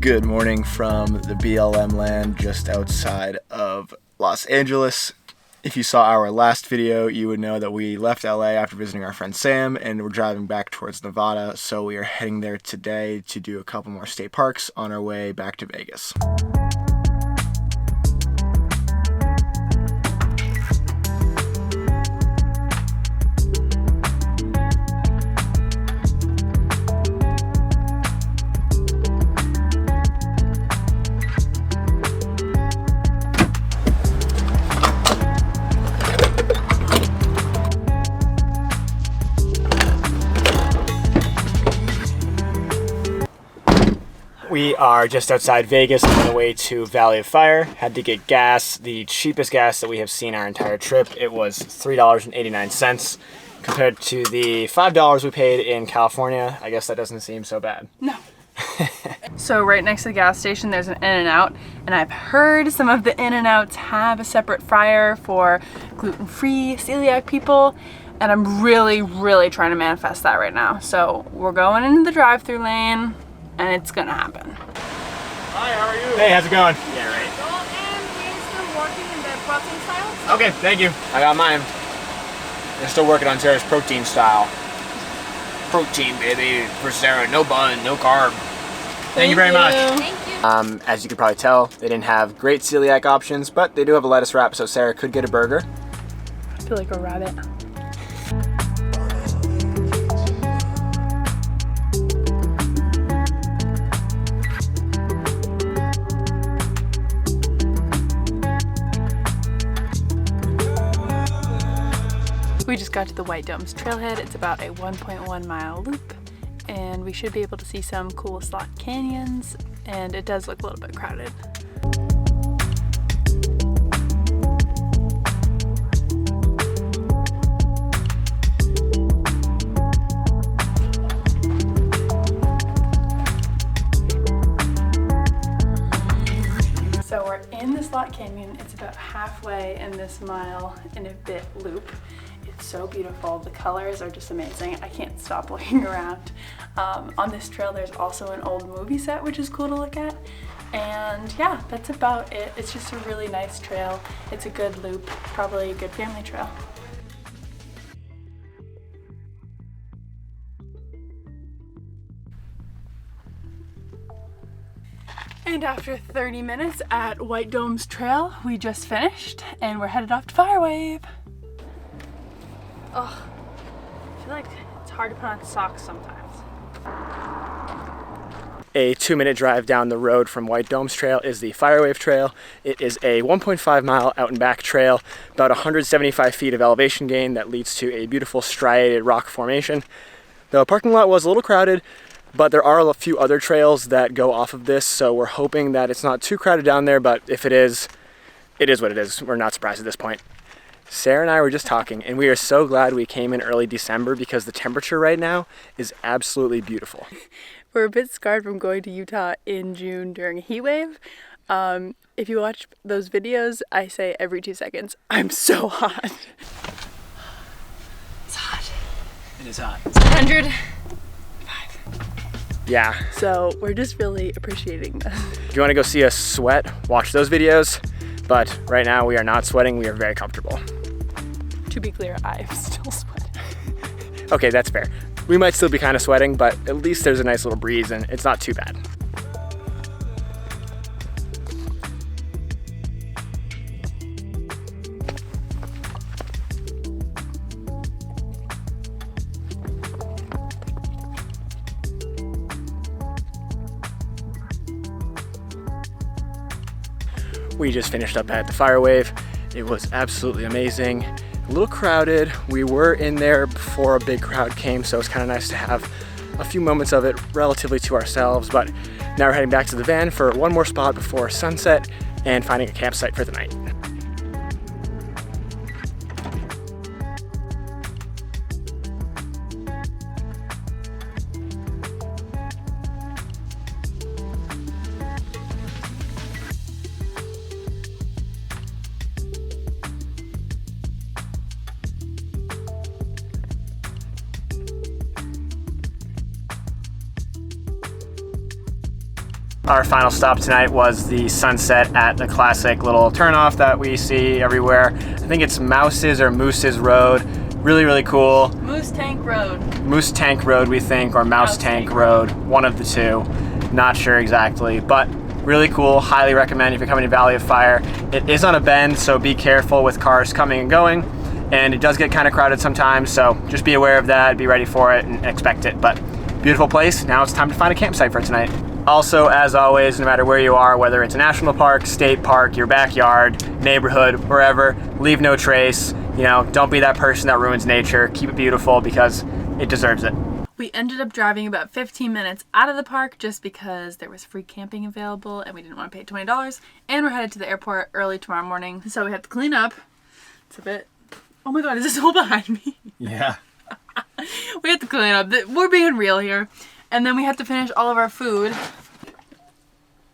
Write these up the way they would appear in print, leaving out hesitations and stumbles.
Good morning from the BLM land just outside of Los Angeles. If you saw our last video, you would know that we left LA after visiting our friend Sam and we're driving back towards Nevada, so we are heading there today to do a couple more state parks on our way back to Vegas. We are just outside Vegas on the way to Valley of Fire. Had to get gas, the cheapest gas that we have seen our entire trip. It was $3.89 compared to the $5 we paid in California. I guess that doesn't seem so bad. No. So right next to the gas station there's an In Out, and I've heard some of the In Outs have a separate fryer for gluten-free celiac people, and I'm really trying to manifest that right now. So we're going into the drive-thru lane and it's gonna happen. Hi, how are you? Hey, how's it going? Yeah, right. Well, and we're still working in the protein style. Okay, thank you. I got mine. They're still working on Sarah's protein style. Protein, baby, for Sarah. No bun, no carb. Thank you very much. Thank you. As you can probably tell, they didn't have great celiac options, but they do have a lettuce wrap, so Sarah could get a burger. I feel like a rabbit. We just got to the White Domes trailhead. It's about a 1.1 mile loop, and we should be able to see some cool slot canyons, and it does look a little bit crowded. So we're in the slot canyon. It's about halfway in this mile and a bit loop. It's so beautiful. The colors are just amazing. I can't stop looking around. On this trail there's also an old movie set, which is cool to look at. And yeah, that's about it. It's just a really nice trail. It's a good loop, probably a good family trail. And after 30 minutes at White Domes Trail, we just finished and we're headed off to Firewave. Oh, I feel like it's hard to put on socks sometimes. A 2-minute drive down the road from White Domes Trail is the Firewave Trail. It is a 1.5 mile out and back trail, about 175 feet of elevation gain that leads to a beautiful striated rock formation. The parking lot was a little crowded, but there are a few other trails that go off of this, so we're hoping that it's not too crowded down there, but if it is what it is. We're not surprised at this point. Sarah and I were just talking, and we are so glad we came in early December because the temperature right now is absolutely beautiful. We're a bit scarred from going to Utah in June during a heat wave. If you watch those videos, I say every 2 seconds, I'm so hot. It's hot. It is hot. It's 105. Yeah. So we're just really appreciating this. If you want to go see us sweat, watch those videos. But right now we are not sweating, we are very comfortable. To be clear, I'm still sweating. Okay, that's fair. We might still be kind of sweating, but at least there's a nice little breeze and it's not too bad. We just finished up at the Firewave. It was absolutely amazing. A little crowded. We were in there before a big crowd came, so it's kind of nice to have a few moments of it relatively to ourselves, but now we're heading back to the van for one more spot before sunset and finding a campsite for the night. Our final stop tonight was the sunset at the classic little turnoff that we see everywhere. I think it's Moose's Road. Really, really cool. Moose Tank Road. Moose Tank Road, we think, or Mouse Tank Road. One of the two. Not sure exactly, but really cool. Highly recommend if you're coming to Valley of Fire. It is on a bend, so be careful with cars coming and going. And it does get kind of crowded sometimes, so just be aware of that, be ready for it, and expect it. But beautiful place. Now it's time to find a campsite for tonight. Also, as always, no matter where you are, whether it's a national park, state park, your backyard, neighborhood, wherever, leave no trace. You know, don't be that person that ruins nature. Keep it beautiful because it deserves it. We ended up driving about 15 minutes out of the park just because there was free camping available and we didn't want to pay $20. And we're headed to the airport early tomorrow morning. So we have to clean up. It's a bit... Oh my god, is this all behind me? Yeah. We have to clean up. We're being real here. And then we have to finish all of our food.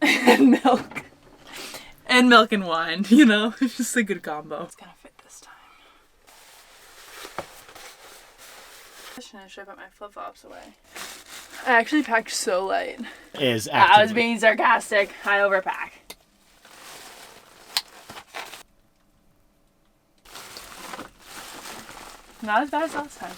And milk. And milk and wine, you know? It's just a good combo. It's gonna fit this time. Should I put my flip-flops away? I actually packed so light. I was being sarcastic. I overpack. Not as bad as last time.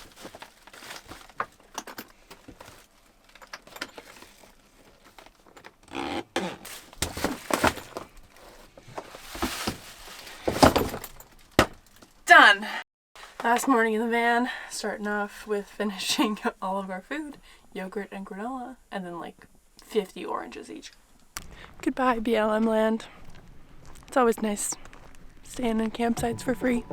Done! Last morning in the van, starting off with finishing all of our food, yogurt and granola, and then like 50 oranges each. Goodbye, BLM land. It's always nice staying in campsites for free.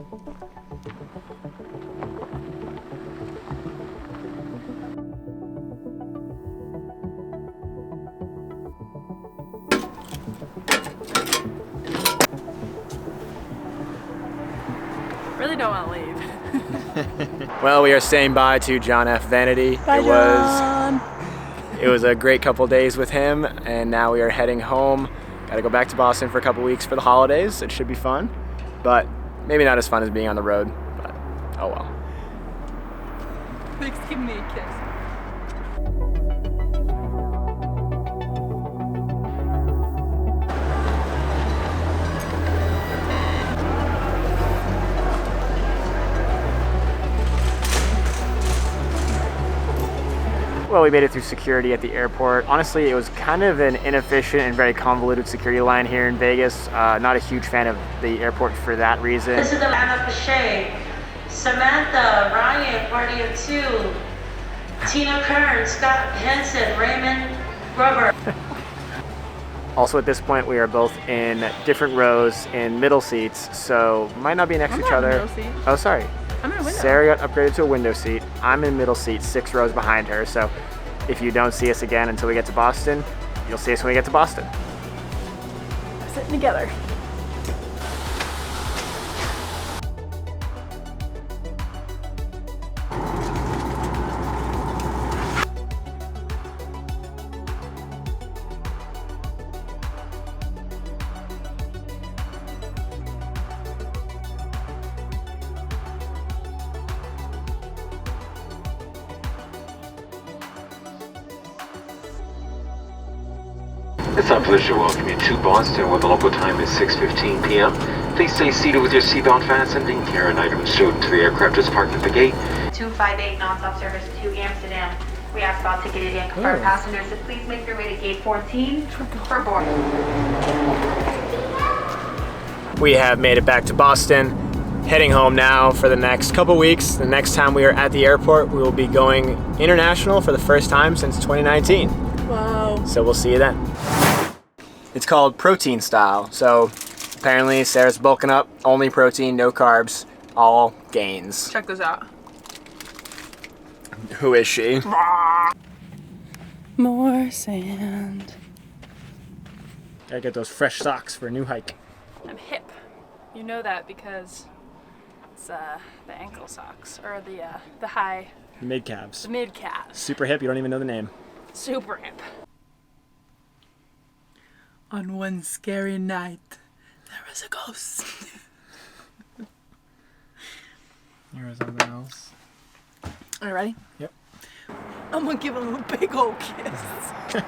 Really don't want to leave. Well, we are saying bye to John F. Vanity. Bye, John. It was a great couple days with him, and now we are heading home. Gotta go back to Boston for a couple weeks for the holidays. It should be fun, but maybe not as fun as being on the road, but oh well. Thanks, give me a kiss. Well, we made it through security at the airport. Honestly, it was kind of an inefficient and very convoluted security line here in Vegas. Not a huge fan of the airport for that reason. This is Alana Pache, Samantha, Ryan, party of two, Tina Kern, Scott Henson, Raymond Rubber. Also at this point, we are both in different rows in middle seats, so might not be next to each other. Oh, sorry. I'm in a window. Sarah got upgraded to a window seat. I'm in middle seat, 6 rows behind her. So if you don't see us again until we get to Boston, you'll see us when we get to Boston. We're sitting together. It's our pleasure to welcome you to Boston, where the local time is 6:15 p.m. Please stay seated with your seatbelt fastened and carry items stowed to the aircraft is parked at the gate. 258 non-stop service to Amsterdam. We ask all ticketed and confirmed passengers to please make your way to gate 14 for boarding. We have made it back to Boston, heading home now for the next couple weeks. The next time we are at the airport, we will be going international for the first time since 2019. Wow. So we'll see you then. It's called protein style. So apparently Sarah's bulking up, only protein, no carbs, all gains. Check this out. Who is she? More sand. Gotta get those fresh socks for a new hike. I'm hip. You know that because it's the ankle socks or the high, Mid calves. the mid calves. Super hip, you don't even know the name. Super hip. On one scary night, there was a ghost. Here is something else. Are you ready? Yep. I'm gonna give him a big old kiss.